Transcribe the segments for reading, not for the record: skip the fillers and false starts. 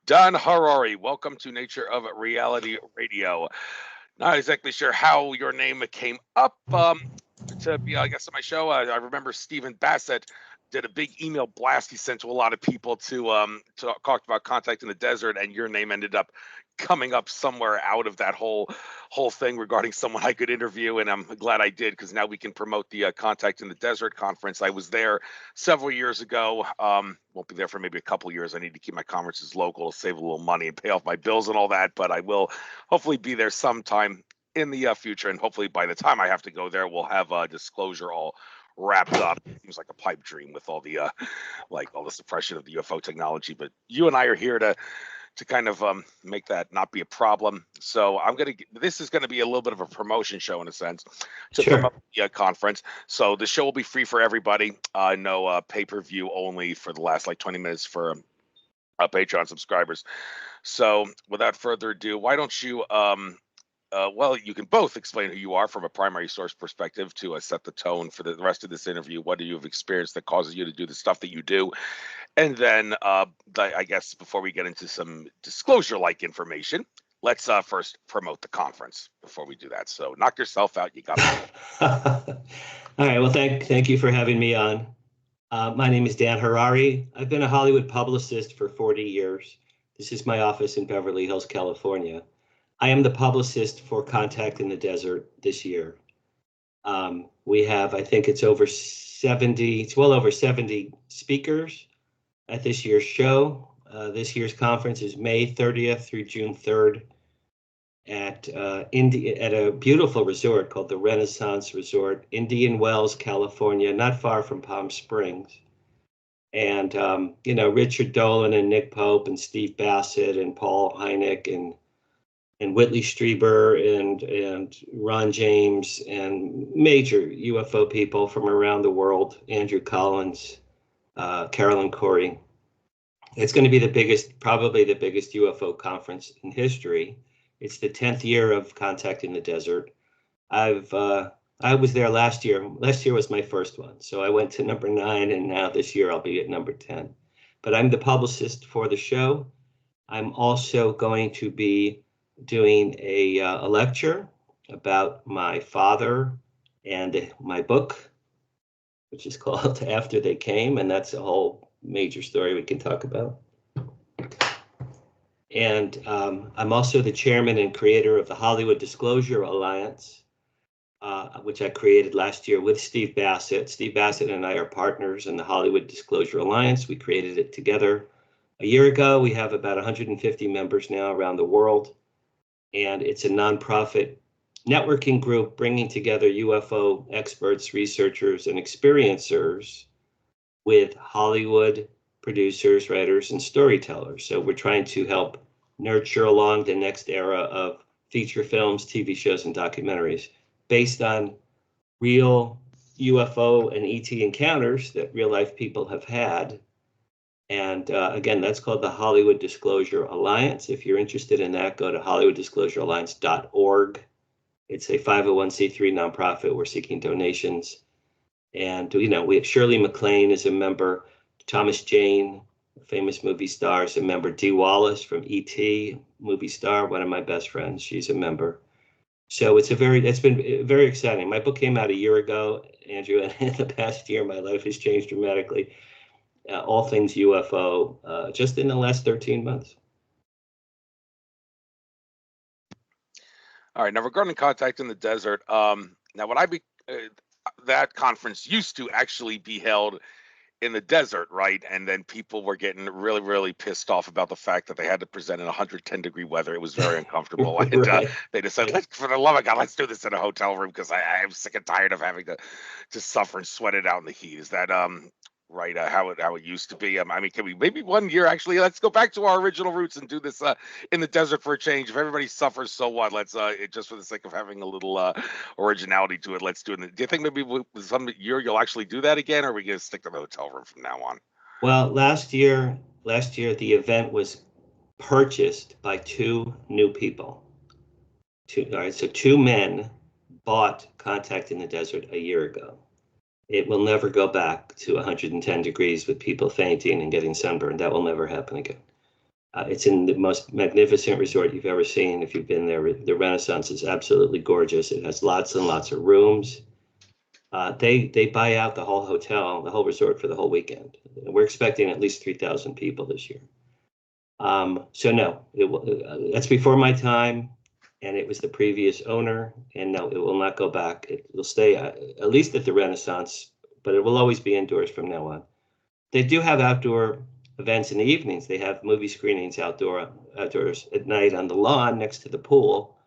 Dan Harary, welcome to Nature of Reality Radio. Not exactly sure how your name came up to be, I guess, on my show. I remember Stephen Bassett did a big email blast he sent to a lot of people to talk about Contact in the Desert, and your name ended up coming up somewhere out of that whole thing regarding someone I could interview, and I'm glad I did, because now we can promote the Contact in the Desert conference. I was there several years ago. Won't be there for maybe a couple years. I need to keep my conferences local to save a little money and pay off my bills and all that, but I will hopefully be there sometime in the future, and hopefully by the time I have to go there, we'll have disclosure all wrapped up. It seems like a pipe dream with all the like all the suppression of the UFO technology, but you and I are here to kind of make that not be a problem. So this is gonna be a little bit of a promotion show in a sense to promote the conference. So the show will be free for everybody. No pay-per-view, only for the last like 20 minutes for Patreon subscribers. So without further ado, why don't you well, you can both explain who you are from a primary source perspective to set the tone for the rest of this interview. What do you have experienced that causes you to do the stuff that you do? And then I guess before we get into some disclosure-like information, let's first promote the conference before we do that. So knock yourself out. You got it. All right. Well, thank you for having me on. My name is Dan Harary. I've been a Hollywood publicist for 40 years. This is my office in Beverly Hills, California. I am the publicist for Contact in the Desert this year. We have, I think it's well over 70 speakers at this year's show. This year's conference is May 30th through June 3rd at a beautiful resort called the Renaissance Resort, Indian Wells, California, not far from Palm Springs. And, Richard Dolan and Nick Pope and Steve Bassett and Paul Hynek and Whitley Strieber and Ron James and major UFO people from around the world, Andrew Collins, Carolyn Corey. It's going to be probably the biggest UFO conference in history. It's the 10th year of Contact in the Desert. I was there last year. Last year was my first one. So I went to number 9, and now this year I'll be at number 10. But I'm the publicist for the show. I'm also going to be doing a lecture about my father and my book, which is called After They Came, and that's a whole major story we can talk about. And I'm also the chairman and creator of the Hollywood Disclosure Alliance, which I created last year with Steve Bassett. Steve Bassett and I are partners in the Hollywood Disclosure Alliance. We created it together a year ago. We have about 150 members now around the world. And it's a nonprofit networking group bringing together UFO experts, researchers, and experiencers with Hollywood producers, writers, and storytellers. So we're trying to help nurture along the next era of feature films, TV shows, and documentaries based on real UFO and ET encounters that real life people have had. And again, that's called the Hollywood Disclosure Alliance. If you're interested in that, go to hollywooddisclosurealliance.org. It's a 501c3 nonprofit. We're seeking donations. And, we have Shirley MacLaine is a member. Thomas Jane, famous movie star, is a member. Dee Wallace from ET, movie star, one of my best friends. She's a member. So it's been very exciting. My book came out a year ago, Andrew, and in the past year, my life has changed dramatically. All things UFO, just in the last 13 months. All right. Now, regarding Contact in the Desert, now that conference used to actually be held in the desert, right? And then people were getting really, really pissed off about the fact that they had to present in 110-degree weather. It was very uncomfortable. And Right. They decided, for the love of God, let's do this in a hotel room, because I am sick and tired of having to suffer and sweat it out in the heat. Is that right? How it used to be. I mean, can we maybe one year actually? Let's go back to our original roots and do this in the desert for a change. If everybody suffers, so what? Let's just for the sake of having a little originality to it, let's do it. Do you think maybe some year you'll actually do that again, or are we gonna stick to the hotel room from now on? Well, last year the event was purchased by 2 new people. So 2 men bought Contact in the Desert a year ago. It will never go back to 110 degrees with people fainting and getting sunburned. That will never happen again. It's in the most magnificent resort you've ever seen. If you've been there, the Renaissance is absolutely gorgeous. It has lots and lots of rooms. They buy out the whole hotel, the whole resort for the whole weekend. We're expecting at least 3,000 people this year. So no, that's before my time, and it was the previous owner, and no, it will not go back. It will stay at least at the Renaissance, but it will always be indoors from now on. They do have outdoor events in the evenings. They have movie screenings outdoors at night on the lawn next to the pool.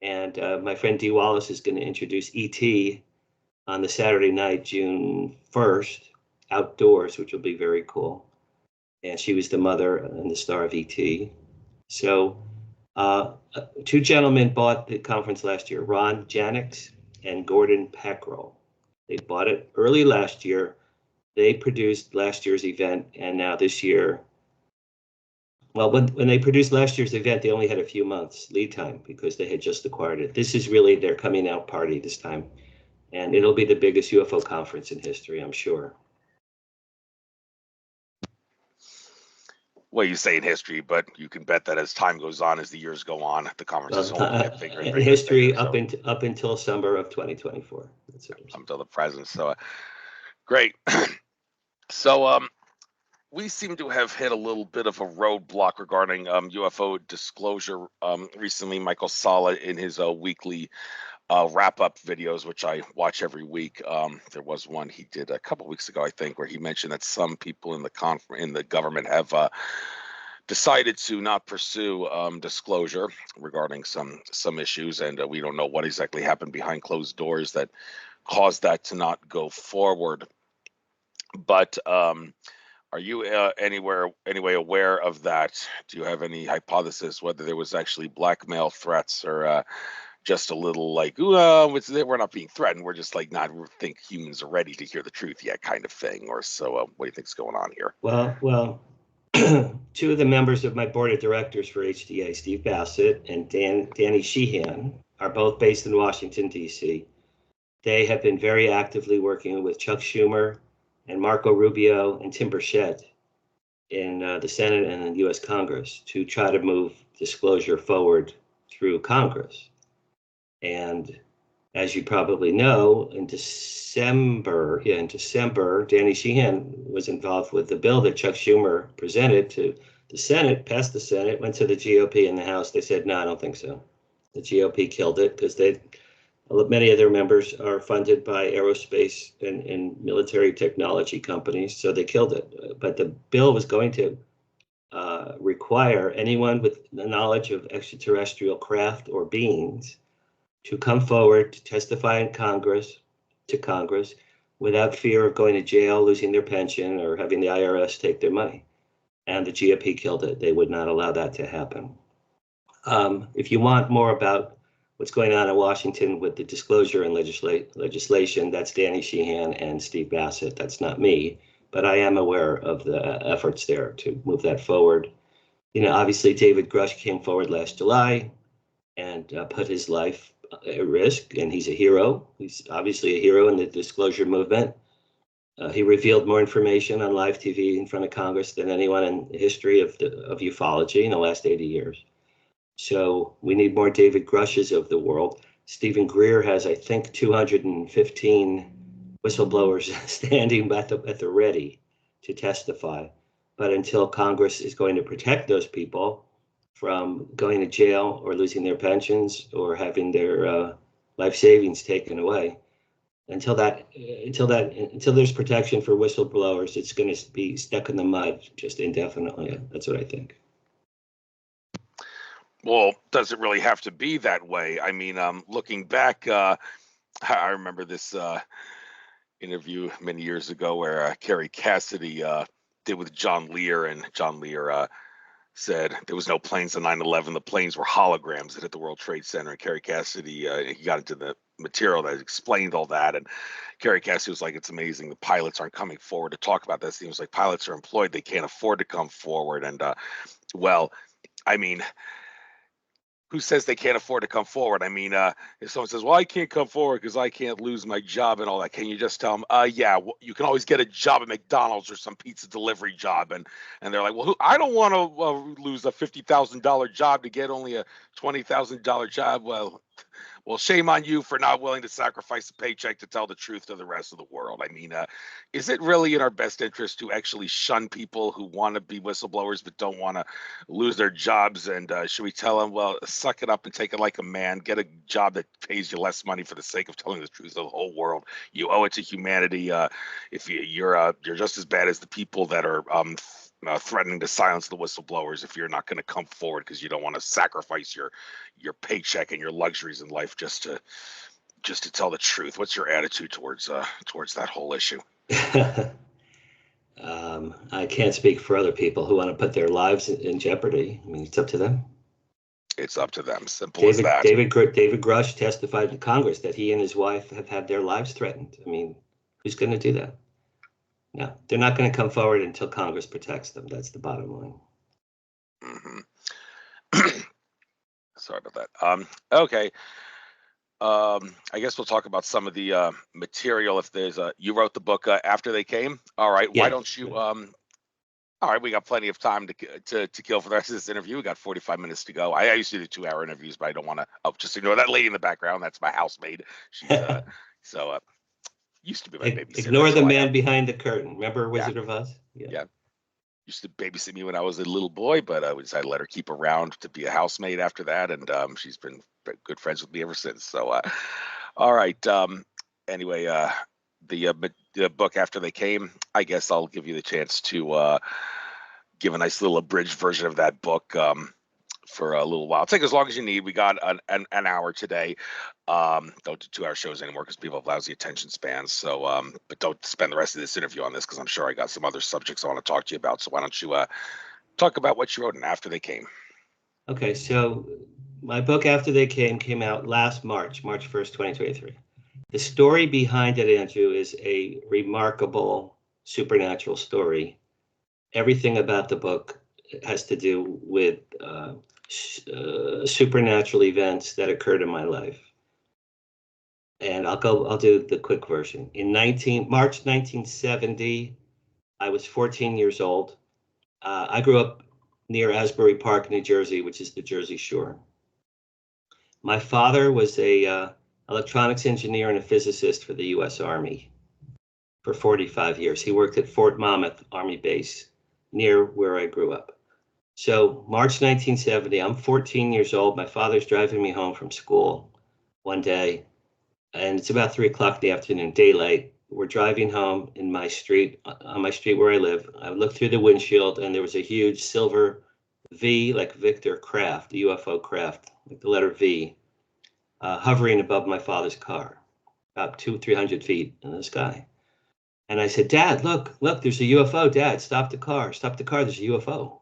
And my friend Dee Wallace is going to introduce ET on the Saturday night, June 1st, outdoors, which will be very cool. And she was the mother and the star of ET. So two gentlemen bought the conference last year, Ron Janix and Gordon Peckrell. They bought it early last year. They produced last year's event, and now this year, well, when they produced last year's event, they only had a few months lead time because they had just acquired it. This is really their coming out party this time, and it'll be the biggest UFO conference in history, I'm sure. Well, you say in history, but you can bet that as time goes on, as the years go on, the conference is only going to get bigger and bigger. In history, up until summer of 2024. That's until the present. So great. So we seem to have hit a little bit of a roadblock regarding UFO disclosure recently. Michael Salla, in his weekly wrap-up videos, which I watch every week, there was one he did a couple weeks ago, I think, where he mentioned that some people in the government have decided to not pursue disclosure regarding some issues, and we don't know what exactly happened behind closed doors that caused that to not go forward. But are you anyway aware of that? Do you have any hypothesis whether there was actually blackmail threats or just a little like, we're not being threatened, we're just like not think humans are ready to hear the truth yet kind of thing? Or so what do you think's going on here? Well, two of the members of my board of directors for HDA, Steve Bassett and Danny Sheehan, are both based in Washington, D.C. They have been very actively working with Chuck Schumer and Marco Rubio and Tim Burchett in the Senate and in the U.S. Congress to try to move disclosure forward through Congress. And as you probably know, in December, Danny Sheehan was involved with the bill that Chuck Schumer presented to the Senate, passed the Senate, went to the GOP in the House. They said, no, I don't think so. The GOP killed it because many of their members are funded by aerospace and military technology companies, so they killed it. But the bill was going to require anyone with the knowledge of extraterrestrial craft or beings to come forward to testify in Congress without fear of going to jail, losing their pension, or having the IRS take their money. And the GOP killed it. They would not allow that to happen. If you want more about what's going on in Washington with the disclosure and legislation, that's Danny Sheehan and Steve Bassett. That's not me, but I am aware of the efforts there to move that forward. Obviously David Grush came forward last July and put his life at risk, and he's a hero. He's obviously a hero in the disclosure movement. He revealed more information on live TV in front of Congress than anyone in the history of ufology in the last 80 years. So we need more David Grushes of the world. Stephen Greer has, I think, 215 whistleblowers standing at the ready to testify. But until Congress is going to protect those people from going to jail or losing their pensions or having their life savings taken away, until there's protection for whistleblowers, it's going to be stuck in the mud just indefinitely. That's what I think. Well, does it really have to be that way? I mean, looking back, I remember this interview many years ago where Kerry Cassidy did with John Lear, and John Lear said there was no planes on 9/11. The planes were holograms that hit the World Trade Center. And Kerry Cassidy, he got into the material that explained all that. And Kerry Cassidy was like, it's amazing. The pilots aren't coming forward to talk about this. He was like, pilots are employed. They can't afford to come forward. And well, I mean, who says they can't afford to come forward? I mean, if someone says, well, I can't come forward because I can't lose my job and all that, can you just tell them, yeah, well, you can always get a job at McDonald's or some pizza delivery job? And they're like, well, I don't want to lose a $50,000 job to get only a $20,000 job. Well, shame on you for not willing to sacrifice a paycheck to tell the truth to the rest of the world. I mean, is it really in our best interest to actually shun people who want to be whistleblowers but don't want to lose their jobs? And should we tell them, well, suck it up and take it like a man, get a job that pays you less money for the sake of telling the truth to the whole world? You owe it to humanity. If you're just as bad as the people that are threatening to silence the whistleblowers if you're not going to come forward because you don't want to sacrifice your paycheck and your luxuries in life just to tell the truth. What's your attitude towards that whole issue? I can't speak for other people who want to put their lives in jeopardy. I mean, it's up to them. It's up to them. Simple as that. David Grush testified to Congress that he and his wife have had their lives threatened. I mean, who's going to do that? No, they're not going to come forward until Congress protects them. That's the bottom line. Mm-hmm. Sorry about that. Okay. I guess we'll talk about some of the material. If there's you wrote the book After They Came. All right. Yeah. Why don't you? All right. We got plenty of time to kill for the rest of this interview. We got 45 minutes to go. I used to do 2-hour interviews, but I don't want to. Oh, just ignore that lady in the background. That's my housemaid. She's used to be my babysitter. Ignore the man behind the curtain. Remember Wizard of Oz? Yeah. Used to babysit me when I was a little boy, but we decided to let her keep around to be a housemaid after that, and she's been good friends with me ever since. So, all right. Anyway, the book After They Came, I guess I'll give you the chance to give a nice little abridged version of that book for a little while. Take as long as you need. We got an hour today. Don't do 2-hour shows anymore because people have lousy attention spans. So, but don't spend the rest of this interview on this because I'm sure I got some other subjects I want to talk to you about. So why don't you talk about what you wrote in After They Came? Okay, so my book After They Came out last March 1st, 2023. The story behind it, Andrew, is a remarkable supernatural story. Everything about the book has to do with supernatural events that occurred in my life. And I'll do the quick version. In March 1970, I was 14 years old. I grew up near Asbury Park, New Jersey, which is the Jersey Shore. My father was a electronics engineer and a physicist for the U.S. Army for 45 years. He worked at Fort Monmouth Army Base near where I grew up. So March 1970, I'm 14 years old. My father's driving me home from school one day, and it's about 3 o'clock in the afternoon, daylight. We're driving home on my street where I live. I looked through the windshield, and there was a huge silver V, like Victor craft, a UFO craft, like the letter V, hovering above my father's car, about 200-300 feet in the sky. And I said, Dad, look, there's a UFO. Dad, stop the car, there's a UFO.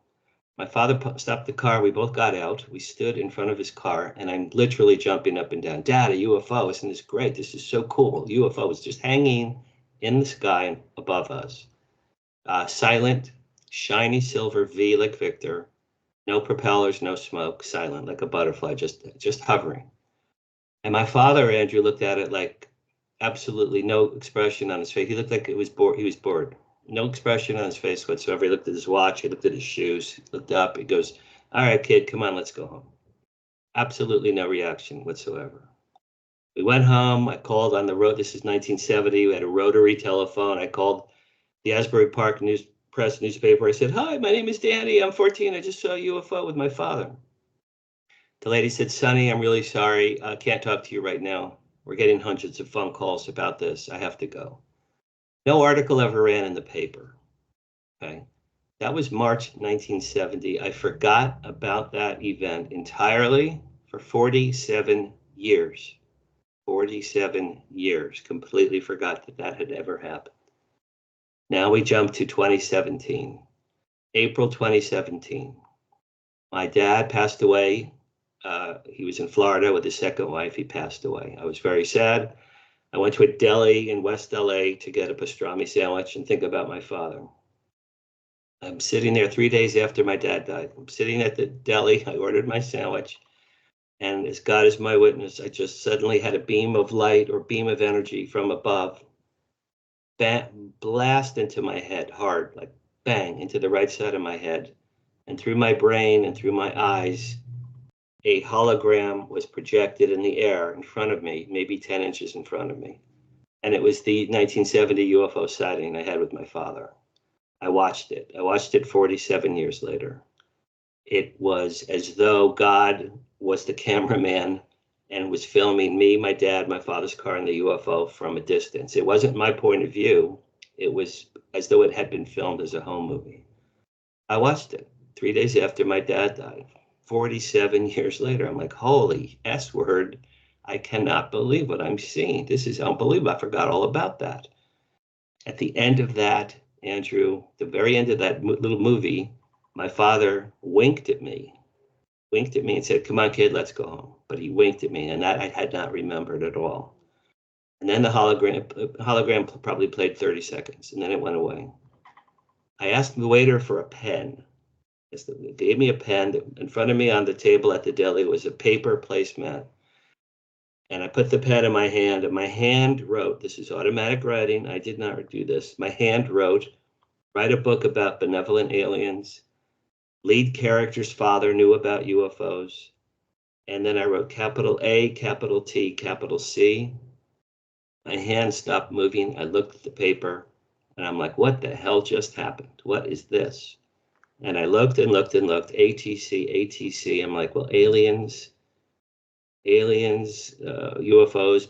My father stopped the car. We both got out. We stood in front of his car, and I'm literally jumping up and down. Dad, a UFO. Isn't this great? This is so cool. UFO was just hanging in the sky above us. Silent, shiny silver V like Victor. No propellers, no smoke. Silent like a butterfly, just hovering. And my father, Andrew, looked at it like absolutely no expression on his face. He looked like he was bored. No expression on his face whatsoever. He looked at his watch. He looked at his shoes. He looked up. He goes, all right, kid, come on, let's go home. Absolutely no reaction whatsoever. We went home. I called on the road. This is 1970. We had a rotary telephone. I called the Asbury Park Press newspaper. I said, hi, my name is Danny. I'm 14. I just saw a UFO with my father. The lady said, Sonny, I'm really sorry. I can't talk to you right now. We're getting hundreds of phone calls about this. I have to go. No article ever ran in the paper. Okay. That was March 1970. I forgot about that event entirely for 47 years. 47 years. Completely forgot that had ever happened. Now we jump to 2017. April 2017. My dad passed away. He was in Florida with his second wife. He passed away. I was very sad. I went to a deli in West LA to get a pastrami sandwich and think about my father. I'm sitting there 3 days after my dad died. I'm sitting at the deli. I ordered my sandwich. And as God is my witness, I just suddenly had a beam of light or beam of energy from above blast into my head hard, like bang, into the right side of my head. And through my brain and through my eyes, a hologram was projected in the air in front of me, maybe 10 inches in front of me. And it was the 1970 UFO sighting I had with my father. I watched it. I watched it 47 years later. It was as though God was the cameraman and was filming me, my dad, my father's car, and the UFO from a distance. It wasn't my point of view. It was as though it had been filmed as a home movie. I watched it 3 days after my dad died. 47 years later, I'm like, holy S word. I cannot believe what I'm seeing. This is unbelievable. I forgot all about that. At the end of that, Andrew, the very end of that little movie, my father winked at me and said, come on, kid, let's go home. But he winked at me, and that I had not remembered at all. And then the hologram probably played 30 seconds, and then it went away. I asked the waiter for a pen. They gave me a pen. In front of me on the table at the deli was a paper placemat. And I put the pen in my hand, and my hand wrote, this is automatic writing. I did not do this. My hand wrote, write a book about benevolent aliens. Lead character's father knew about UFOs. And then I wrote capital A, capital T, capital C. My hand stopped moving. I looked at the paper, and I'm like, what the hell just happened? What is this? And I looked and looked and looked, ATC, ATC. I'm like, well, aliens, UFOs.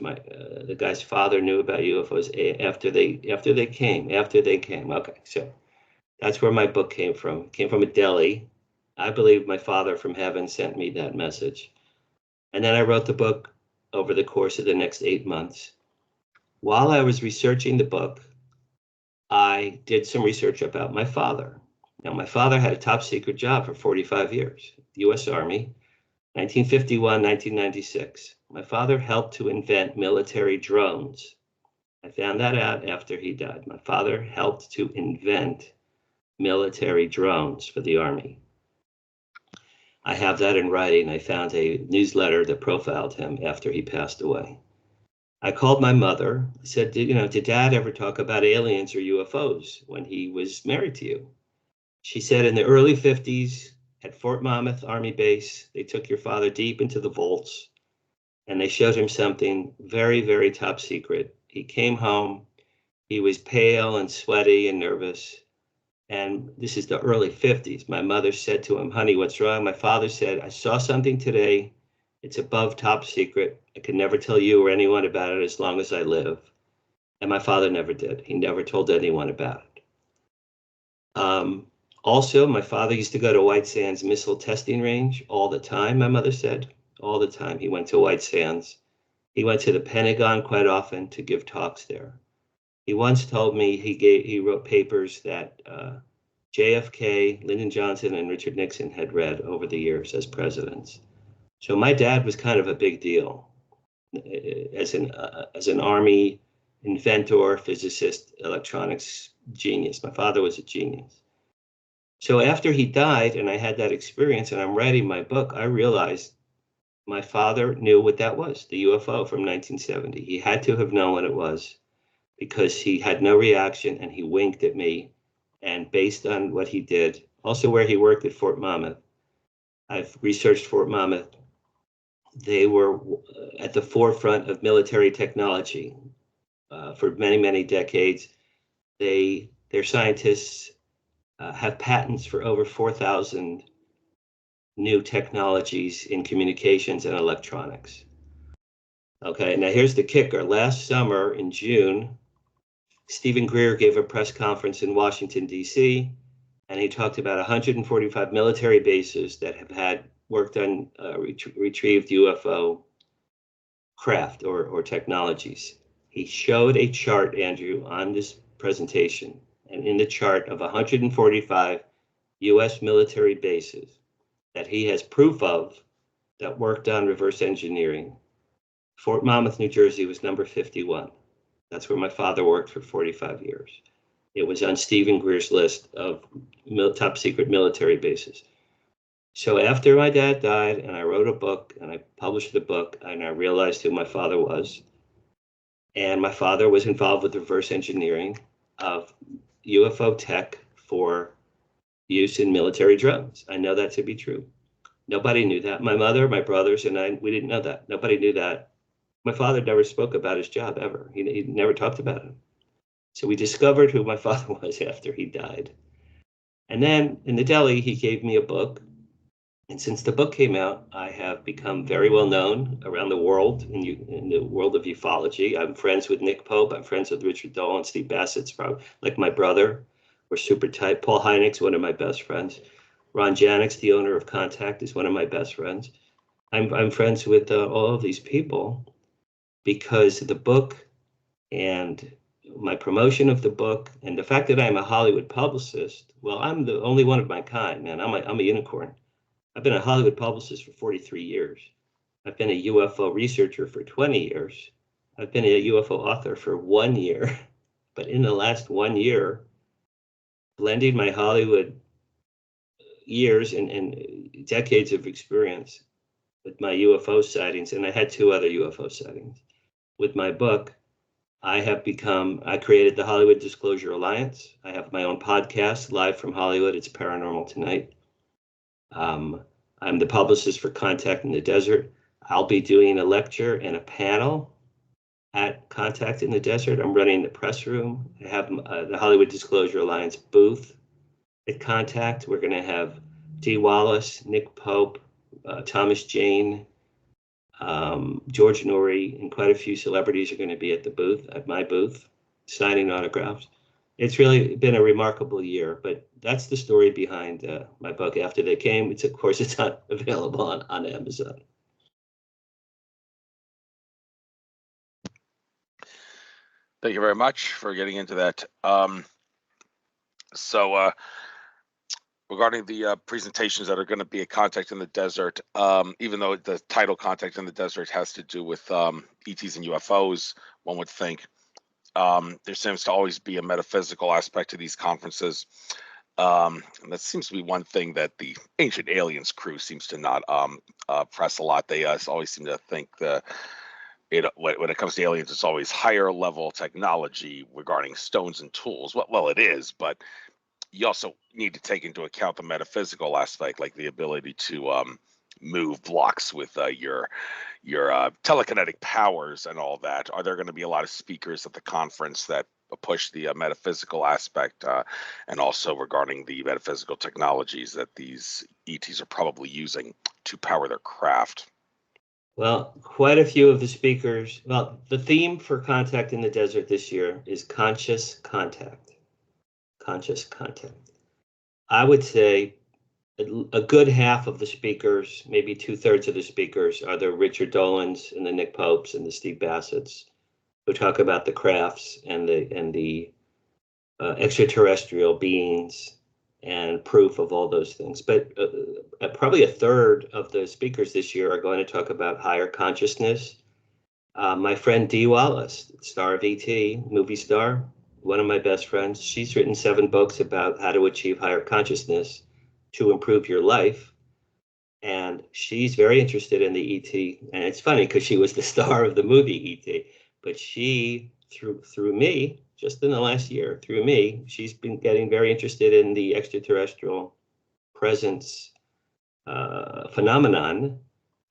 The guy's father knew about UFOs after they came. Okay, so that's where my book came from. It came from a deli. I believe my father from heaven sent me that message. And then I wrote the book over the course of the next 8 months. While I was researching the book, I did some research about my father. Now, my father had a top secret job for 45 years, the U.S. Army, 1951, 1996. My father helped to invent military drones. I found that out after he died. My father helped to invent military drones for the Army. I have that in writing. I found a newsletter that profiled him after he passed away. I called my mother. I said, did Dad ever talk about aliens or UFOs when he was married to you? She said in the early 50s at Fort Monmouth Army Base, they took your father deep into the vaults and they showed him something very, very top secret. He came home. He was pale and sweaty and nervous. And this is the early 50s. My mother said to him, honey, what's wrong? My father said, I saw something today. It's above top secret. I can never tell you or anyone about it as long as I live. And my father never did. He never told anyone about it. Also, my father used to go to White Sands Missile Testing Range all the time, my mother said. All the time. He went to White Sands. He went to the Pentagon quite often to give talks there. He once told me he wrote papers that JFK, Lyndon Johnson, and Richard Nixon had read over the years as presidents. So my dad was kind of a big deal as an Army inventor, physicist, electronics genius. My father was a genius. So after he died and I had that experience and I'm writing my book, I realized my father knew what that was, the UFO from 1970. He had to have known what it was because he had no reaction and he winked at me. And based on what he did, also where he worked at Fort Monmouth, I've researched Fort Monmouth. They were at the forefront of military technology for many, many decades. Their scientists have patents for over 4,000 new technologies in communications and electronics. Okay, now here's the kicker. Last summer in June, Stephen Greer gave a press conference in Washington, D.C., and he talked about 145 military bases that have had worked on retrieved UFO craft or technologies. He showed a chart, Andrew, on this presentation, and in the chart of 145 U.S. military bases that he has proof of that worked on reverse engineering, Fort Monmouth, New Jersey was number 51. That's where my father worked for 45 years. It was on Stephen Greer's list of top secret military bases. So after my dad died and I wrote a book and I published the book and I realized who my father was, and my father was involved with reverse engineering of UFO tech for use in military drones. I know that to be true. Nobody knew that. My mother, my brothers, and I, we didn't know that. Nobody knew that. My father never spoke about his job ever. He never talked about it. So we discovered who my father was after he died. And then in the deli, he gave me a book. And since the book came out, I have become very well known around the world in the world of ufology. I'm friends with Nick Pope. I'm friends with Richard Dolan. Steve Bassett's probably like my brother. We're super tight. Paul Hynek's one of my best friends. Ron Janek's the owner of Contact, is one of my best friends. I'm friends with all of these people because the book and my promotion of the book and the fact that I'm a Hollywood publicist. Well, I'm the only one of my kind, man. I'm a unicorn. I've been a Hollywood publicist for 43 years. I've been a UFO researcher for 20 years. I've been a UFO author for 1 year. But in the last 1 year, blending my Hollywood years and decades of experience with my UFO sightings, and I had 2 other UFO sightings. With my book, I created the Hollywood Disclosure Alliance. I have my own podcast, Live from Hollywood. It's Paranormal Tonight. I'm the publicist for Contact in the Desert. I'll be doing a lecture and a panel at Contact in the Desert. I'm running the press room. I have the Hollywood Disclosure Alliance booth at Contact. We're going to have Dee Wallace, Nick Pope, Thomas Jane, George Noory, and quite a few celebrities are going to be at the booth, at my booth, signing autographs. It's really been a remarkable year, but that's the story behind my book After They Came. Of course, it's not available on Amazon. Thank you very much for getting into that. Regarding the presentations that are going to be at Contact in the Desert, even though the title Contact in the Desert has to do with ETs and UFOs, one would think there seems to always be a metaphysical aspect to these conferences. And that seems to be one thing that the Ancient Aliens crew seems to not press a lot. They always seem to think when it comes to aliens, it's always higher level technology regarding stones and tools. Well, it is, but you also need to take into account the metaphysical aspect, like the ability to move blocks with your telekinetic powers and all that. Are there going to be a lot of speakers at the conference that push the metaphysical aspect and also regarding the metaphysical technologies that these ETs are probably using to power their craft? Well, quite a few of the speakers. Well, the theme for Contact in the Desert this year is conscious contact. Conscious contact. I would say a good half of the speakers, maybe 2/3 of the speakers, are the Richard Dolans and the Nick Popes and the Steve Bassetts, who talk about the crafts and the extraterrestrial beings and proof of all those things. But probably 1/3 of the speakers this year are going to talk about higher consciousness. My friend Dee Wallace, star of ET, movie star, one of my best friends, she's written 7 books about how to achieve higher consciousness to improve your life. And she's very interested in the ET. And it's funny because she was the star of the movie ET, but she, through me, just in the last year, through me, she's been getting very interested in the extraterrestrial presence phenomenon.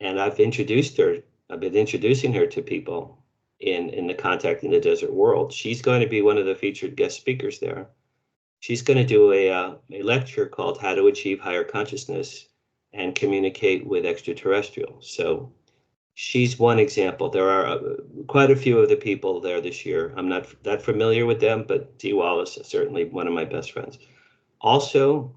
And I've been introducing her to people in the Contact in the Desert world. She's going to be one of the featured guest speakers there. She's going to do a lecture called How to Achieve Higher Consciousness and Communicate with Extraterrestrials. So she's one example. There are quite a few of the people there this year. I'm not that familiar with them, but Dee Wallace is certainly one of my best friends. Also,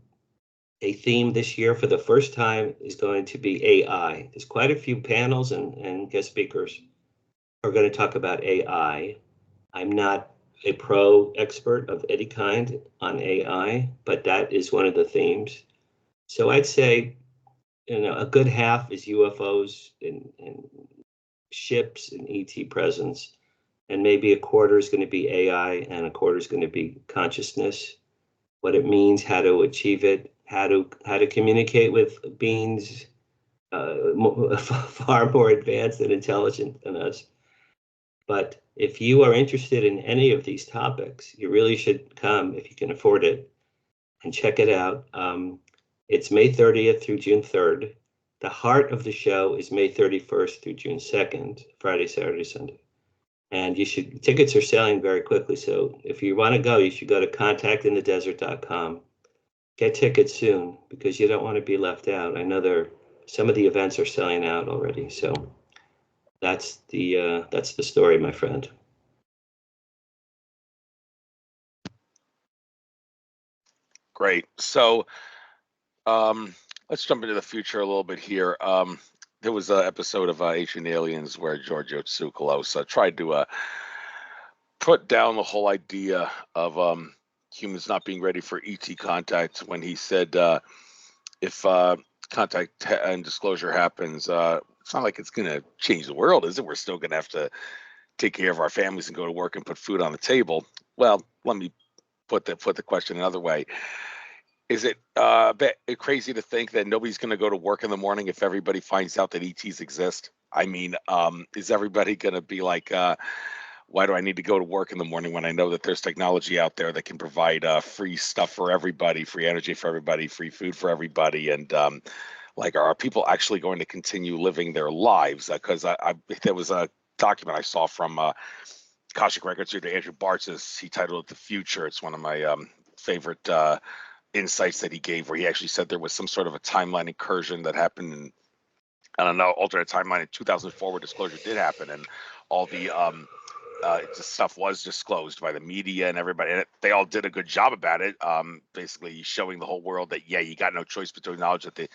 a theme this year for the first time is going to be AI. There's quite a few panels and guest speakers who are going to talk about AI. I'm not a pro expert of any kind on AI, but that is one of the themes. So I'd say, a good half is UFOs and ships and ET presence, and maybe 1/4 is going to be AI and 1/4 is going to be consciousness, what it means, how to achieve it, how to communicate with beings far more advanced and intelligent than us. But if you are interested in any of these topics, you really should come if you can afford it and check it out. It's May 30th through June 3rd. The heart of the show is May 31st through June 2nd, Friday, Saturday, Sunday. And tickets are selling very quickly. So if you want to go, you should go to contactinthedesert.com. Get tickets soon because you don't want to be left out. I know some of the events are selling out already. So that's the story, my friend. Great. So let's jump into the future a little bit here. There was an episode of Ancient Aliens where Giorgio Tsoukalos tried to put down the whole idea of humans not being ready for ET contact when he said if contact and disclosure happens, it's not like it's going to change the world, is it? We're still going to have to take care of our families and go to work and put food on the table. Well, let me put the question another way. Is it a bit crazy to think that nobody's going to go to work in the morning if everybody finds out that ETs exist? I mean, is everybody going to be like, why do I need to go to work in the morning when I know that there's technology out there that can provide free stuff for everybody, free energy for everybody, free food for everybody? And are people actually going to continue living their lives? Because there was a document I saw from Akashic Records here to Andrew Bartz's. He titled it "The Future." It's one of my favorite insights that he gave, where he actually said there was some sort of a timeline incursion that happened in, I don't know, alternate timeline in 2004 where disclosure did happen, and all the stuff was disclosed by the media and everybody, and they all did a good job about it, basically showing the whole world that, yeah, you got no choice but to acknowledge that the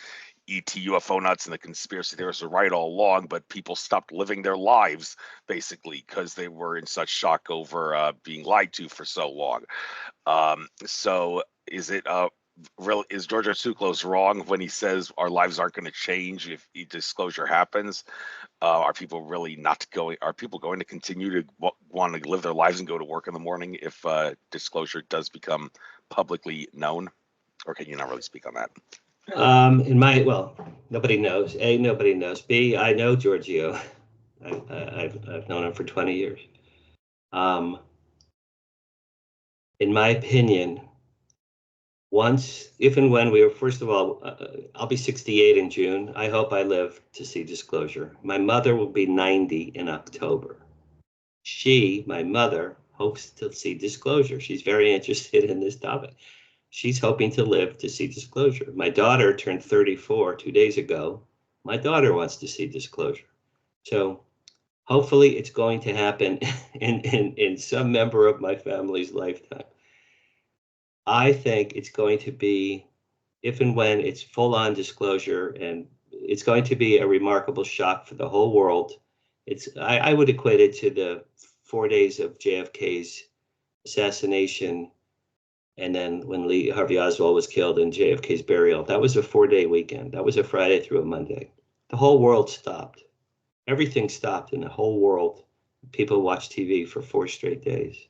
ET UFO nuts and the conspiracy theorists are right all along, but people stopped living their lives basically because they were in such shock over being lied to for so long. So is it is Giorgio Tsoukalos wrong when he says our lives aren't going to change if disclosure happens? Are people really not going? Are people going to continue to want to live their lives and go to work in the morning if disclosure does become publicly known? Or can you not really speak on that? Nobody knows. A, nobody knows. B, I know Giorgio. I've known him for 20 years. In my opinion, if and when first of all, I'll be 68 in June. I hope I live to see disclosure. My mother will be 90 in October. My mother, hopes to see disclosure. She's very interested in this topic. She's hoping to live to see disclosure. My daughter turned 34 2 days ago. My daughter wants to see disclosure. So hopefully it's going to happen in some member of my family's lifetime. I think it's going to be, if and when it's full-on disclosure, and it's going to be a remarkable shock for the whole world. I would equate it to the 4 days of JFK's assassination, and then when Lee Harvey Oswald was killed and JFK's burial. That was a 4-day weekend. That was a Friday through a Monday. The whole world stopped. Everything stopped in the whole world. People watched TV for 4 straight days.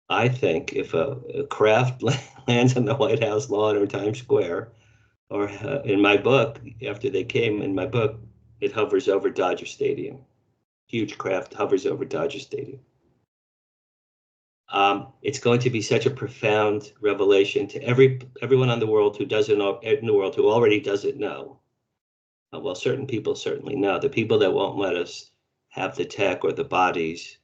I think if a craft lands on the White House lawn or Times Square, or in my book, after they came, in my book, it hovers over Dodger Stadium. Huge craft hovers over Dodger Stadium. It's going to be such a profound revelation to everyone in the world who already doesn't know. Well, certain people certainly know. The people that won't let us have the tech or the bodies,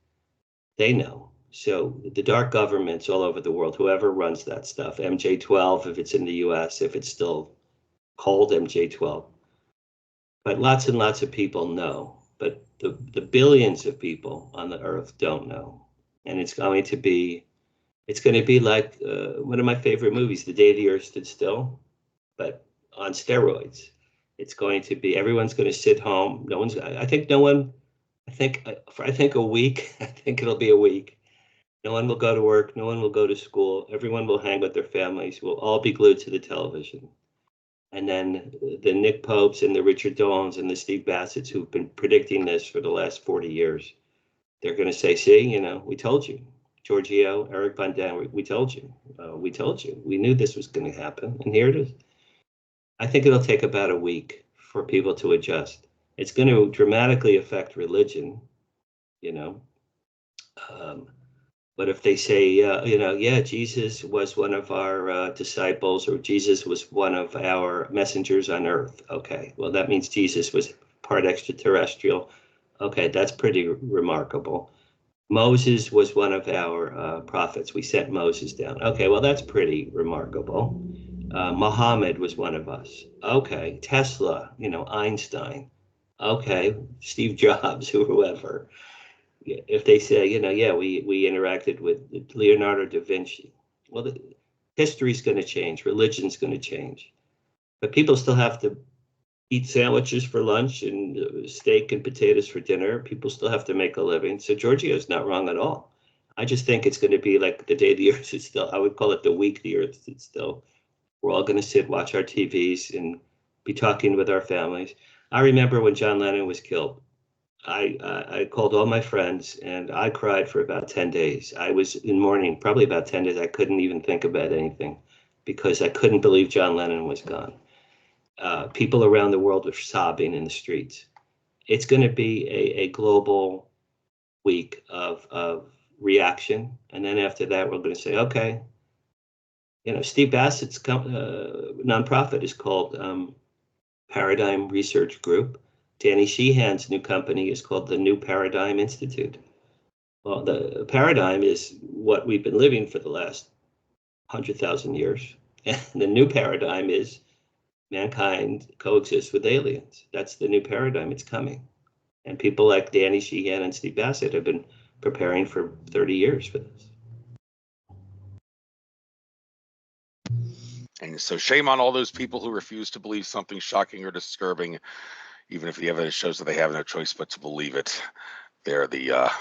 they know. So the dark governments all over the world, whoever runs that stuff, MJ-12, if it's in the US, if it's still called MJ-12. But lots and lots of people know. But the billions of people on the earth don't know. And it's going to be like one of my favorite movies, The Day the Earth Stood Still, but on steroids. It's going to be, everyone's going to sit home. I think a week, I think it'll be a week. No one will go to work. No one will go to school. Everyone will hang with their families. We'll all be glued to the television. And then the Nick Popes and the Richard Dolans and the Steve Bassetts who've been predicting this for the last 40 years, they're going to say, see, we told you. Giorgio, Eric Von Dan, we told you. We told you. We knew this was going to happen, and here it is. I think it'll take about a week for people to adjust. It's going to dramatically affect religion, you know. But if they say, yeah, Jesus was one of our disciples, or Jesus was one of our messengers on earth. Okay, well, that means Jesus was part extraterrestrial. Okay, that's pretty remarkable. Moses was one of our prophets. We sent Moses down. Okay, well, that's pretty remarkable. Muhammad was one of us. Okay, Tesla, Einstein. Okay, Steve Jobs, whoever. If they say, yeah, we interacted with Leonardo da Vinci. Well, history's going to change. Religion's going to change. But people still have to eat sandwiches for lunch and steak and potatoes for dinner. People still have to make a living. So Giorgio's not wrong at all. I just think it's going to be like the day the earth is still. I would call it the week the earth is still. We're all going to sit, watch our TVs, and be talking with our families. I remember when John Lennon was killed. I called all my friends, and I cried for about 10 days. I was in mourning, probably about 10 days. I couldn't even think about anything because I couldn't believe John Lennon was gone. People around the world were sobbing in the streets. It's going to be a global week of reaction. And then after that, we're going to say, okay, Steve Bassett's nonprofit is called Paradigm Research Group. Danny Sheehan's new company is called the New Paradigm Institute. Well, the paradigm is what we've been living for the last 100,000 years. And the new paradigm is mankind coexists with aliens. That's the new paradigm. It's coming. And people like Danny Sheehan and Steve Bassett have been preparing for 30 years for this. And so shame on all those people who refuse to believe something shocking or disturbing, even if the evidence shows that they have no choice but to believe it. They're the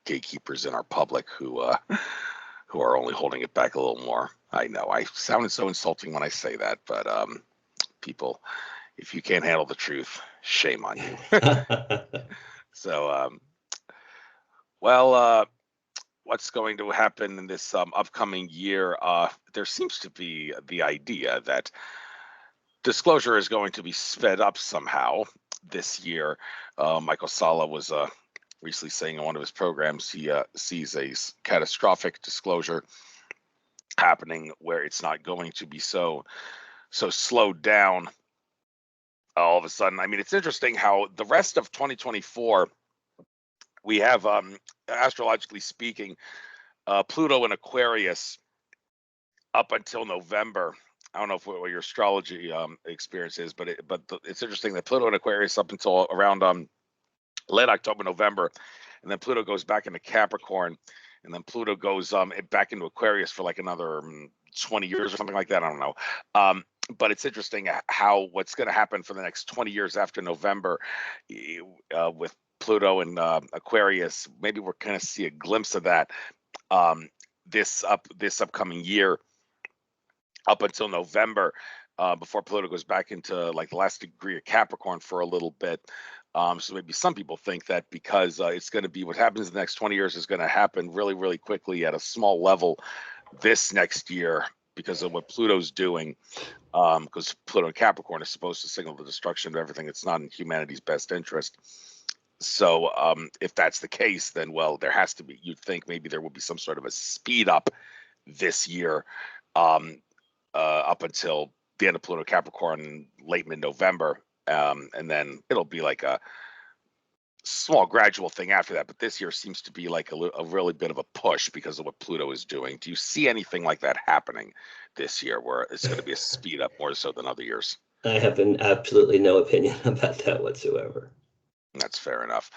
gatekeepers in our public who are only holding it back a little more. I know I sounded so insulting when I say that, but people, if you can't handle the truth, shame on you. So, what's going to happen in this upcoming year? There seems to be the idea that disclosure is going to be sped up somehow this year. Michael Salla was recently saying on one of his programs he sees a catastrophic disclosure happening where it's not going to be so slowed down all of a sudden. I mean, it's interesting how the rest of 2024 we have, astrologically speaking, Pluto in Aquarius up until November. I don't know what your astrology experience is, but it's interesting that Pluto in Aquarius up until around late October, November, and then Pluto goes back into Capricorn, and then Pluto goes back into Aquarius for like another 20 years or something like that. I don't know. But it's interesting how what's going to happen for the next 20 years after November with Pluto and Aquarius. Maybe we're going to see a glimpse of that this upcoming year up until November, before Pluto goes back into like the last degree of Capricorn for a little bit. So maybe some people think that because it's going to be what happens in the next 20 years is going to happen really, really quickly at a small level this next year because of what Pluto's doing. Because Pluto in Capricorn is supposed to signal the destruction of everything that's not in humanity's best interest. So if that's the case, then, well, there has to be, you'd think maybe there will be some sort of a speed up this year up until the end of Pluto Capricorn, late mid-November. And then it'll be like a small gradual thing after that. But this year seems to be like a really bit of a push because of what Pluto is doing. Do you see anything like that happening this year where it's going to be a speed up more so than other years? I have absolutely no opinion about that whatsoever. That's fair enough.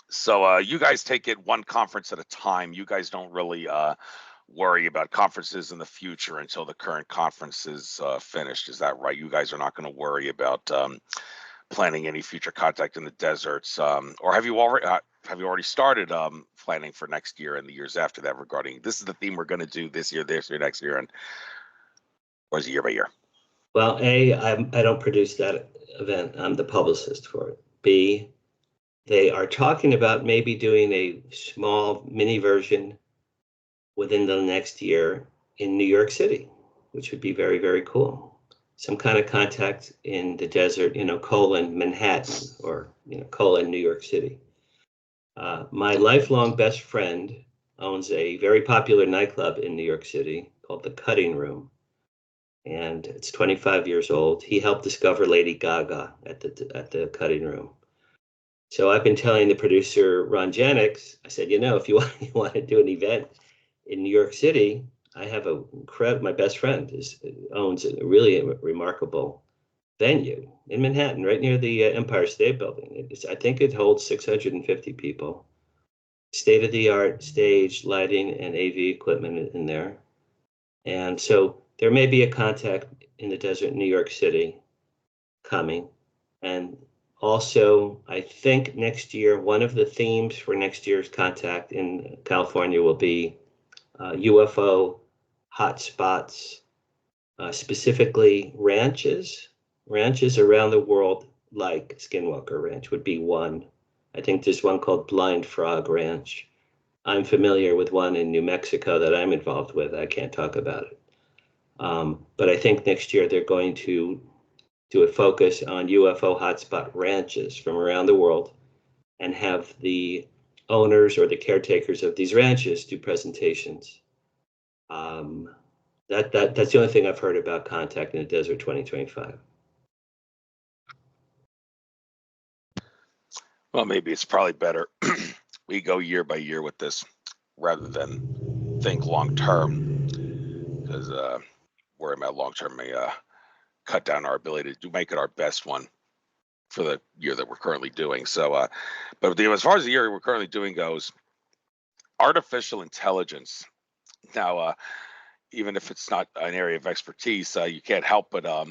So you guys take it one conference at a time. You guys don't really worry about conferences in the future until the current conference is finished. Is that right? You guys are not going to worry about planning any future contact in the deserts, or have you already started planning for next year and the years after that regarding this is the theme we're going to do this year, next year, and or is it year by year? Well, A, I don't produce that event. I'm the publicist for it. B, They are talking about maybe doing a small mini version within the next year in New York City, which would be very, very cool. Some kind of contact in the desert, colon Manhattan, or, colon New York City. My lifelong best friend owns a very popular nightclub in New York City called The Cutting Room. And it's 25 years old. He helped discover Lady Gaga at the Cutting Room. So I've been telling the producer, Ron Janix, I said, if you want to do an event in New York City, I have my best friend owns a really remarkable venue in Manhattan, right near the Empire State Building. I think it holds 650 people. State-of-the-art stage, lighting, and AV equipment in there. And so there may be a contact in the desert in New York City coming. And also, I think next year, one of the themes for next year's contact in California will be UFO hotspots, specifically ranches around the world, like Skinwalker Ranch would be one. I think there's one called Blind Frog Ranch. I'm familiar with one in New Mexico that I'm involved with. I can't talk about it. But I think next year they're going to do a focus on UFO hotspot ranches from around the world and have the owners or the caretakers of these ranches do presentations. That's the only thing I've heard about Contact in the Desert 2025. Well, maybe it's probably better we go year by year with this rather than think long term, because worrying about long term may cut down our ability to make it our best one for the year that we're currently doing. So, but as far as the year we're currently doing goes, artificial intelligence. Now, even if it's not an area of expertise, you can't help but but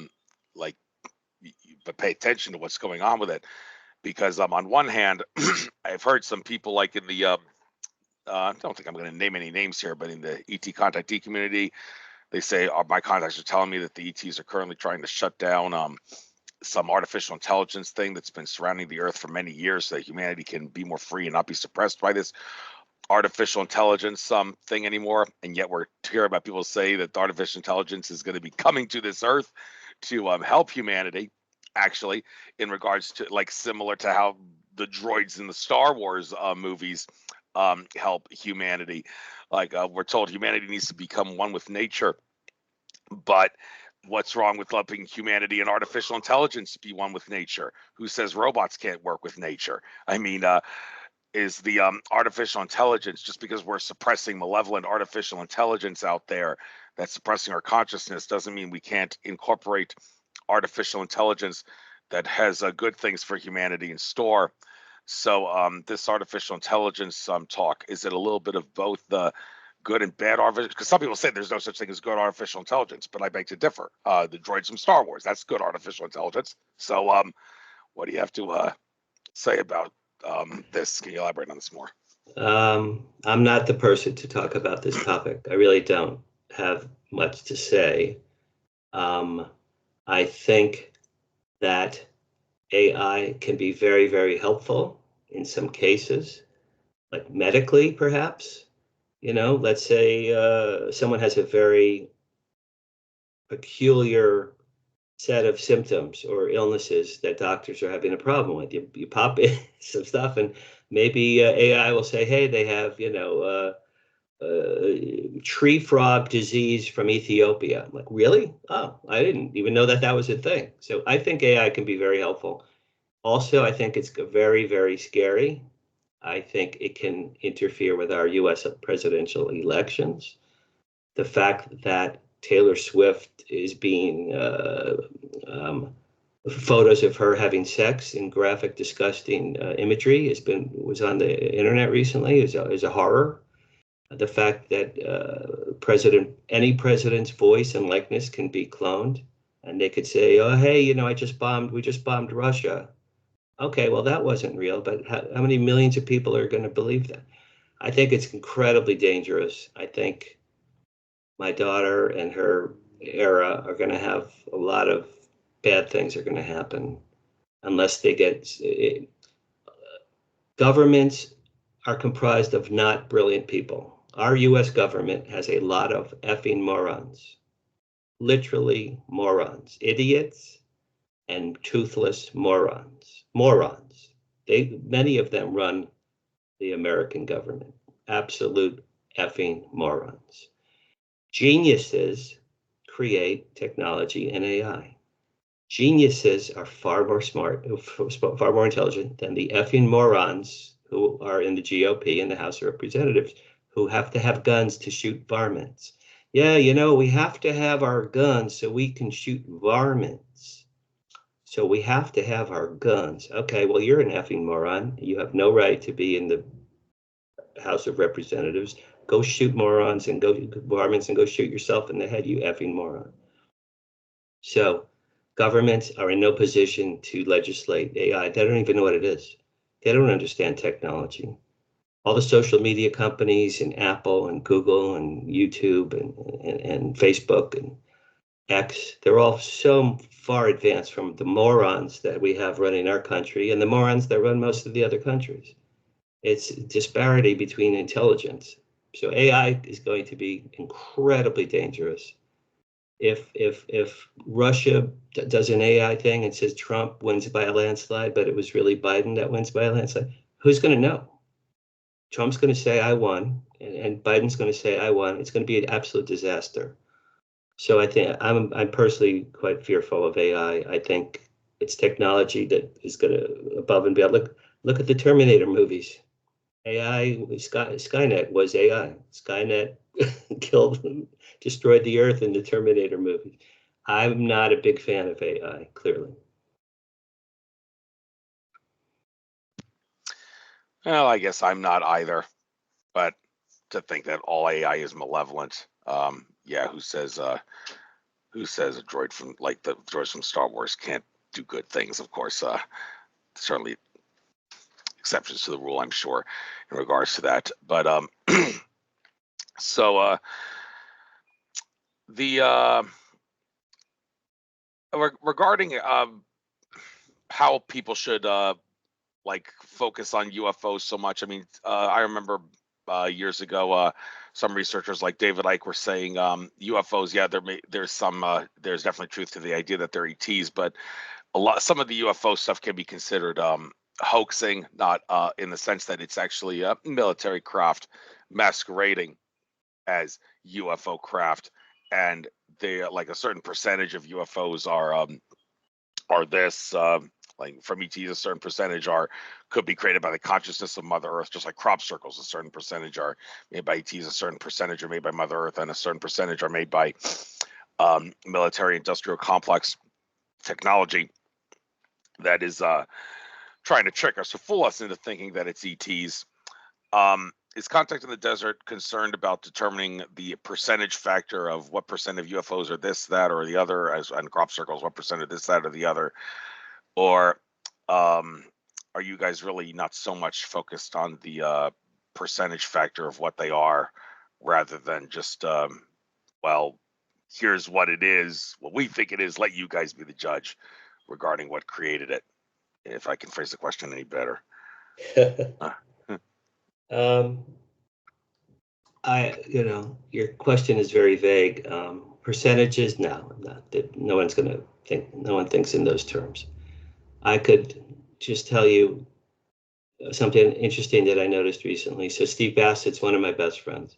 pay attention to what's going on with it. Because on one hand, I've heard some people like in the I don't think I'm going to name any names here, but in the ET contactee community, they say my contacts are telling me that the ETs are currently trying to shut down some artificial intelligence thing that's been surrounding the Earth for many years, so that humanity can be more free and not be suppressed by this artificial intelligence thing anymore. And yet we're hearing about people say that the artificial intelligence is going to be coming to this Earth to help humanity. Actually, in regards to similar to how the droids in the Star Wars movies help humanity. We're told humanity needs to become one with nature, but what's wrong with helping humanity and artificial intelligence be one with nature? Who says robots can't work with nature? I mean, is the artificial intelligence, just because we're suppressing malevolent artificial intelligence out there that's suppressing our consciousness, doesn't mean we can't incorporate artificial intelligence that has good things for humanity in store. So this artificial intelligence talk, is it a little bit of both the good and bad artificial? Because some people say there's no such thing as good artificial intelligence, but I beg to differ. The droids from Star Wars, that's good artificial intelligence. So what do you have to say about this? Can you elaborate on this more? I'm not the person to talk about this topic. I really don't have much to say. I think that AI can be very, very helpful in some cases, like medically, perhaps. Let's say someone has a very peculiar set of symptoms or illnesses that doctors are having a problem with. You pop in some stuff, and maybe AI will say, hey, they have, tree frog disease from Ethiopia. I'm like, really? Oh, I didn't even know that was a thing. So I think AI can be very helpful. Also, I think it's very, very scary. I think it can interfere with our U.S. presidential elections. The fact that Taylor Swift is being photos of her having sex in graphic, disgusting imagery was on the internet recently is a horror. The fact that any president's voice and likeness can be cloned, and they could say, "Oh, hey, we just bombed Russia." Okay, well, that wasn't real, but how many millions of people are going to believe that? I think it's incredibly dangerous. I think my daughter and her era are going to have a lot of bad things are going to happen unless they get Governments are comprised of not brilliant people. Our US government has a lot of effing morons, literally morons, idiots and toothless morons. Many of them run the American government, absolute effing morons. Geniuses create technology and AI. Geniuses are far more smart, far more intelligent than the effing morons who are in the GOP and the House of Representatives, who have to have guns to shoot varmints. Yeah, we have to have our guns so we can shoot varmints. So we have to have our guns. Okay, well, you're an effing moron. You have no right to be in the House of Representatives. Go shoot morons and go varmints and go shoot yourself in the head, you effing moron. So governments are in no position to legislate AI. They don't even know what it is. They don't understand technology. All the social media companies and Apple and Google and YouTube and Facebook and X, they're all so far advanced from the morons that we have running our country and the morons that run most of the other countries. It's disparity between intelligence. So AI is going to be incredibly dangerous. If Russia does an AI thing and says Trump wins by a landslide, but it was really Biden that wins by a landslide, who's going to know? Trump's going to say I won, and Biden's going to say I won. It's going to be an absolute disaster. So I think I'm personally quite fearful of AI. I think it's technology that is going to above and beyond. Look at the Terminator movies. AI, Skynet was AI. Skynet destroyed the earth in the Terminator movie. I'm not a big fan of AI, clearly. Well, I guess I'm not either, but to think that all AI is malevolent, who says a droid from the droids from Star Wars can't do good things? Of course, certainly exceptions to the rule, I'm sure, in regards to that. But so the regarding how people should focus on UFOs so much. I mean, I remember years ago, some researchers like David Icke were saying UFOs. Yeah, there's definitely truth to the idea that they're ETs, but some of the UFO stuff can be considered hoaxing, not in the sense that it's actually a military craft masquerading as UFO craft, and they a certain percentage of UFOs are this. From ETs, a certain percentage could be created by the consciousness of Mother Earth, just like crop circles. A certain percentage are made by ETs, a certain percentage are made by Mother Earth, and a certain percentage are made by military industrial complex technology that is trying to trick us or fool us into thinking that it's ETs. Is Contact in the Desert concerned about determining the percentage factor of what percent of UFOs are this, that, or the other, and crop circles, what percent of this, that, or the other? Or are you guys really not so much focused on the percentage factor of what they are, rather than just, here's what it is, what we think it is, let you guys be the judge regarding what created it? If I can phrase the question any better. Your question is very vague. Percentages, no, no one's going to think. No one thinks in those terms. I could just tell you something interesting that I noticed recently. So Steve Bassett's one of my best friends.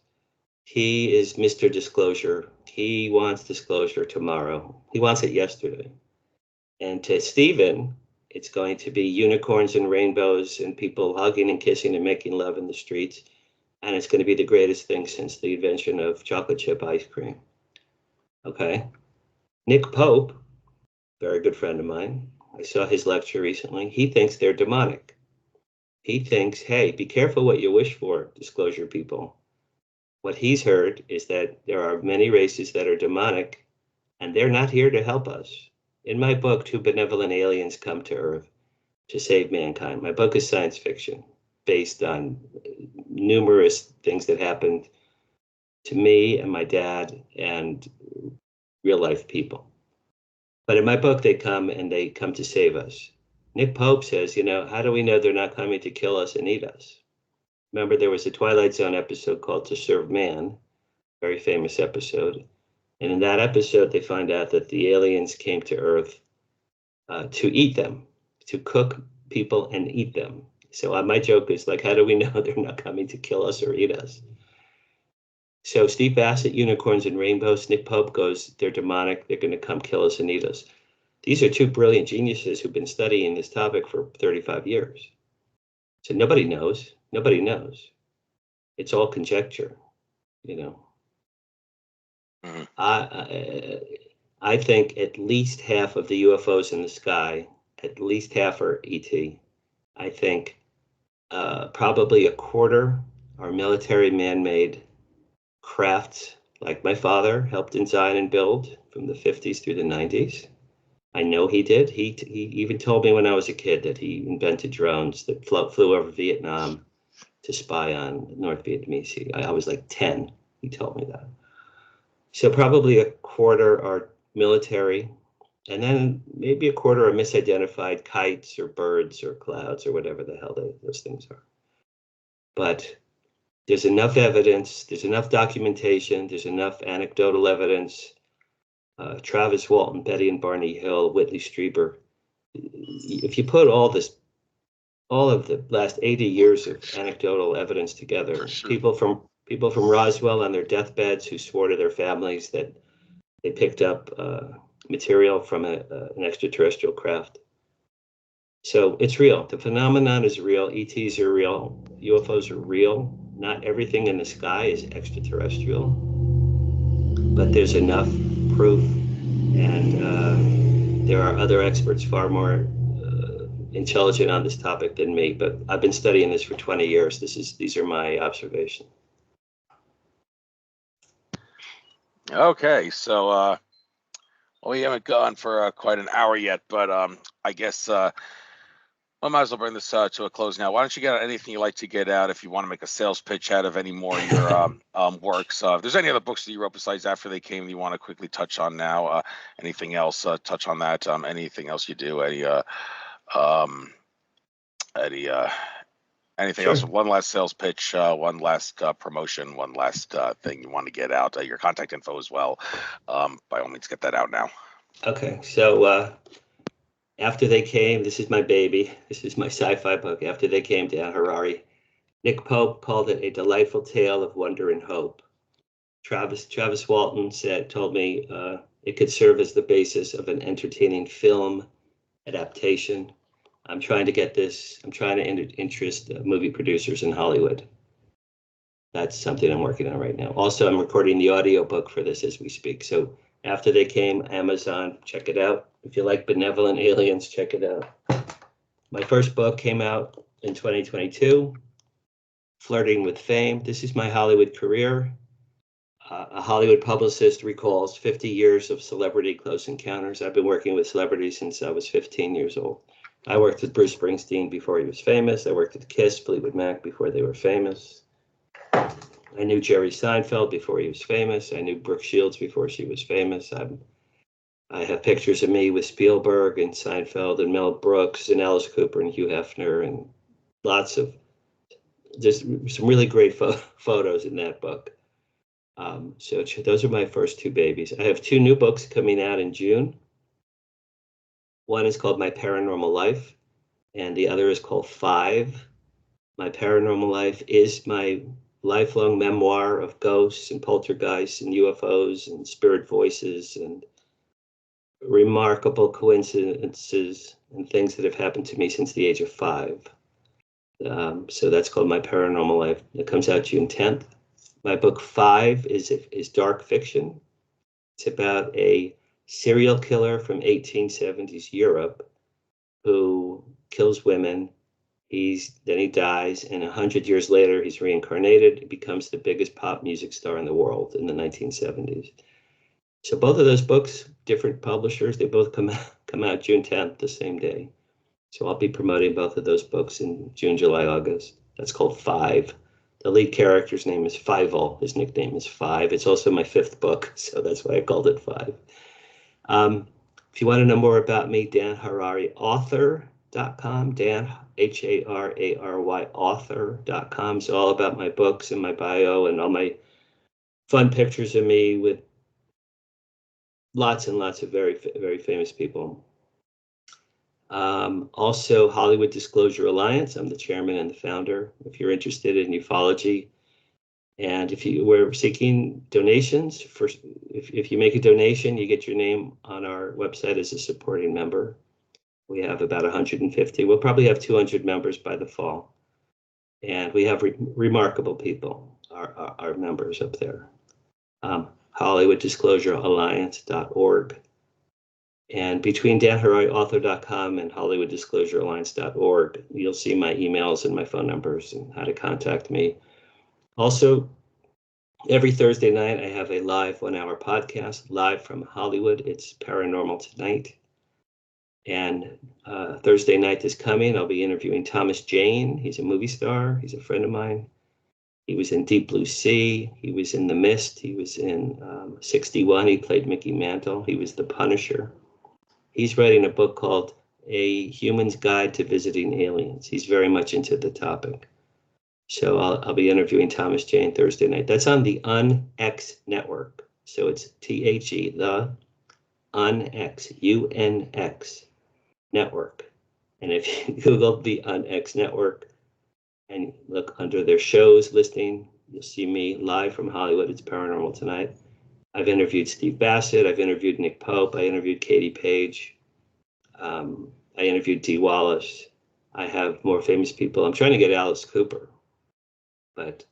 He is Mr. Disclosure. He wants disclosure tomorrow. He wants it yesterday. And to Stephen, it's going to be unicorns and rainbows and people hugging and kissing and making love in the streets. And it's going to be the greatest thing since the invention of chocolate chip ice cream. Okay. Nick Pope, very good friend of mine, I saw his lecture recently. He thinks they're demonic. He thinks, hey, be careful what you wish for, disclosure people. What he's heard is that there are many races that are demonic, and they're not here to help us. In my book, Two Benevolent Aliens Come to Earth to Save Mankind. My book is science fiction based on numerous things that happened to me and my dad and real life people. But in my book, they come to save us. Nick Pope says, how do we know they're not coming to kill us and eat us? Remember, there was a Twilight Zone episode called To Serve Man, very famous episode. And in that episode, they find out that the aliens came to Earth to eat them, to cook people and eat them. So my joke is like, how do we know they're not coming to kill us or eat us? So Steve Bassett, Unicorns and Rainbows, Nick Pope goes, they're demonic, they're going to come kill us and eat us. These are two brilliant geniuses who've been studying this topic for 35 years. So nobody knows. Nobody knows. It's all conjecture, Mhm. I think at least half of the UFOs in the sky, at least half are ET. I think probably a quarter are military man-made crafts, like my father helped design and build from the 50s through the 90s. I know he did. He even told me when I was a kid that he invented drones that flew over Vietnam to spy on North Vietnamese. I was like 10. He told me that. So probably a quarter are military, and then maybe a quarter are misidentified kites or birds or clouds or whatever the hell those things are. But there's enough evidence, there's enough documentation, there's enough anecdotal evidence. Travis Walton, Betty and Barney Hill, Whitley Strieber. If you put all of the last 80 years of anecdotal evidence together, Sure. people from Roswell on their deathbeds who swore to their families that they picked up material from an extraterrestrial craft. So it's real. The phenomenon is real. ETs are real. UFOs are real. Not everything in the sky is extraterrestrial, but there's enough proof, and there are other experts far more intelligent on this topic than me, but I've been studying this for 20 years. These are my observations. Okay, so we haven't gone for quite an hour yet, but I guess I might as well bring this to a close now. Why don't you get out anything you like to get out if you want to make a sales pitch out of any more of your works? If there's any other books that you wrote besides After They Came that you want to quickly touch on now, anything else, touch on that, anything else you do, anything else? Sure. One last sales pitch, one last promotion, one last thing you want to get out, your contact info as well. By all means, get that out now. Okay, so After They Came, this is my baby. This is my sci-fi book, After They Came, Dan Harary. Nick Pope called it a delightful tale of wonder and hope. Travis Walton told me it could serve as the basis of an entertaining film adaptation. I'm trying to interest movie producers in Hollywood. That's something I'm working on right now. Also, I'm recording the audiobook for this as we speak. So After They Came, Amazon, check it out. If you like benevolent aliens, check it out. My first book came out in 2022, Flirting with Fame. This is my Hollywood career. A Hollywood publicist recalls 50 years of celebrity close encounters. I've been working with celebrities since I was 15 years old. I worked with Bruce Springsteen before he was famous. I worked with Kiss, Fleetwood Mac before they were famous. I knew Jerry Seinfeld before he was famous. I knew Brooke Shields before she was famous. I have pictures of me with Spielberg and Seinfeld and Mel Brooks and Alice Cooper and Hugh Hefner and lots of just some really great photos in that book. So those are my first two babies. I have two new books coming out in June. One is called My Paranormal Life, and the other is called Five. My Paranormal Life is my lifelong memoir of ghosts and poltergeists and UFOs and spirit voices and remarkable coincidences and things that have happened to me since the age of 5. So that's called My Paranormal Life. It comes out June 10th. My book 5 is dark fiction. It's about a serial killer from 1870s Europe who kills women. Then he dies, and 100 years later, he's reincarnated. He becomes the biggest pop music star in the world in the 1970s. So both of those books, different publishers, they both come out June 10th, the same day. So I'll be promoting both of those books in June, July, August. That's called Five. The lead character's name is Fievel. His nickname is Five. It's also my 5th book, so that's why I called it Five. If you want to know more about me, Dan Harary, author, author.com, Dan, Harary, author.com. It's all about my books and my bio and all my fun pictures of me with lots and lots of very, very famous people. Also, Hollywood Disclosure Alliance. I'm the chairman and the founder. If you're interested in ufology, and if you were seeking donations, if you make a donation, you get your name on our website as a supporting member. We have about 150. We'll probably have 200 members by the fall, and we have remarkable people, our members up there. HollywoodDisclosureAlliance.org. And between danharary.author.com and HollywoodDisclosureAlliance.org, you'll see my emails and my phone numbers and how to contact me. Also, every Thursday night, I have a live 1-hour podcast, live from Hollywood. It's Paranormal Tonight. And Thursday night is coming. I'll be interviewing Thomas Jane. He's a movie star. He's a friend of mine. He was in Deep Blue Sea. He was in The Mist. He was in 61. He played Mickey Mantle. He was the Punisher. He's writing a book called A Human's Guide to Visiting Aliens. He's very much into the topic. So I'll be interviewing Thomas Jane Thursday night. That's on the UNX network. So it's THE, the UNX, UNX network. And if you Google the UNX network and look under their shows listing, you'll see me live from Hollywood. It's Paranormal Tonight. I've interviewed Steve Bassett. I've interviewed Nick Pope. I interviewed Katie Page. I interviewed Dee Wallace. I have more famous people. I'm trying to get Alice Cooper. But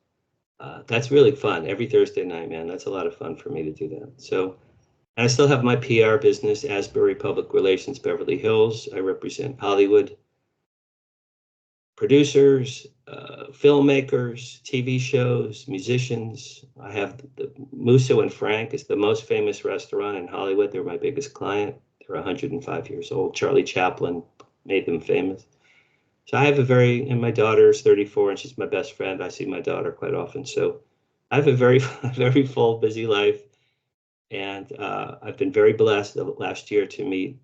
that's really fun. Every Thursday night, man. That's a lot of fun for me to do that. So, and I still have my PR business, Asbury Public Relations, Beverly Hills. I represent Hollywood producers, filmmakers, TV shows, musicians. I have the Musso and Frank is the most famous restaurant in Hollywood. They're my biggest client. They're 105 years old. Charlie Chaplin made them famous. So I have and my daughter is 34 and she's my best friend. I see my daughter quite often. So I have a very, very full, busy life. And I've been very blessed last year to meet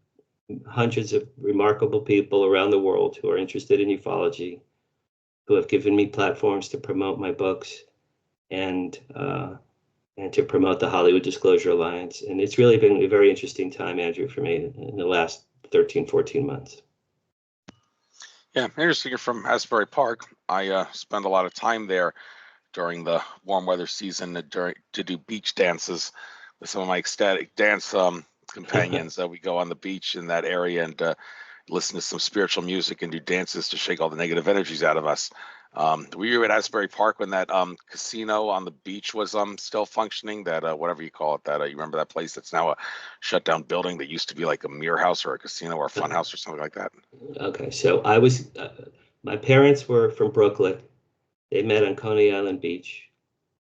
hundreds of remarkable people around the world who are interested in ufology, who have given me platforms to promote my books and to promote the Hollywood Disclosure Alliance. And it's really been a very interesting time, Andrew, for me in the last 13, 14 months. Yeah, interesting. You're from Asbury Park. I spend a lot of time there during the warm weather season to do beach dances with some of my ecstatic dance companions. We go on the beach in that area and listen to some spiritual music and do dances to shake all the negative energies out of us. Were you at Asbury Park when that casino on the beach was still functioning? That whatever you call it, that you remember that place that's now a shut down building that used to be like a mirror house or a casino or a fun house or something like that? Okay, so I was my parents were from Brooklyn. They met on Coney Island Beach,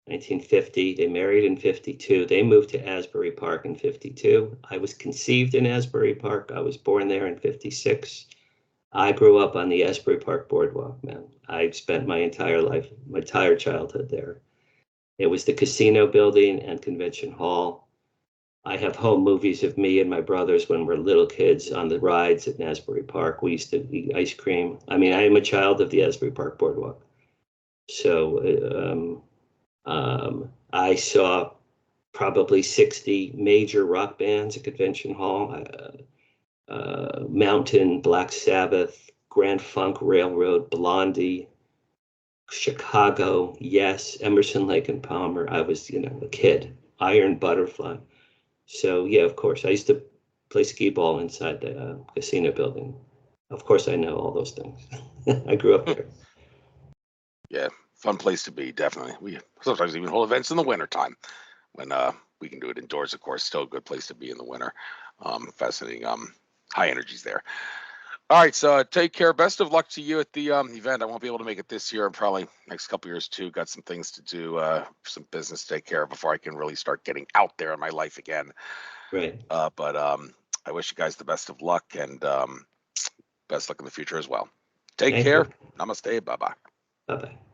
1950. They married in 52. They moved to Asbury Park in 52. I was conceived in Asbury Park. I was born there in 56. I grew up on the Asbury Park Boardwalk, man. I spent my entire life, my entire childhood there. It was the casino building and convention hall. I have home movies of me and my brothers when we're little kids on the rides at Asbury Park. We used to eat ice cream. I mean, I am a child of the Asbury Park Boardwalk. So I saw probably 60 major rock bands at Convention Hall. Mountain, Black Sabbath, Grand Funk Railroad, Blondie, Chicago, Yes, Emerson, Lake and Palmer. I was, a kid. Iron Butterfly. So yeah, of course, I used to play skee ball inside the casino building. Of course, I know all those things. I grew up there. Yeah, fun place to be, definitely. We sometimes even hold events in the wintertime when we can do it indoors, of course. Still a good place to be in the winter. Fascinating high energies there. All right, so take care. Best of luck to you at the event. I won't be able to make it this year, and probably next couple years too. Got some things to do, some business to take care of before I can really start getting out there in my life again. Right. But I wish you guys the best of luck and best luck in the future as well. Take care. Namaste. Bye-bye. Bye-bye.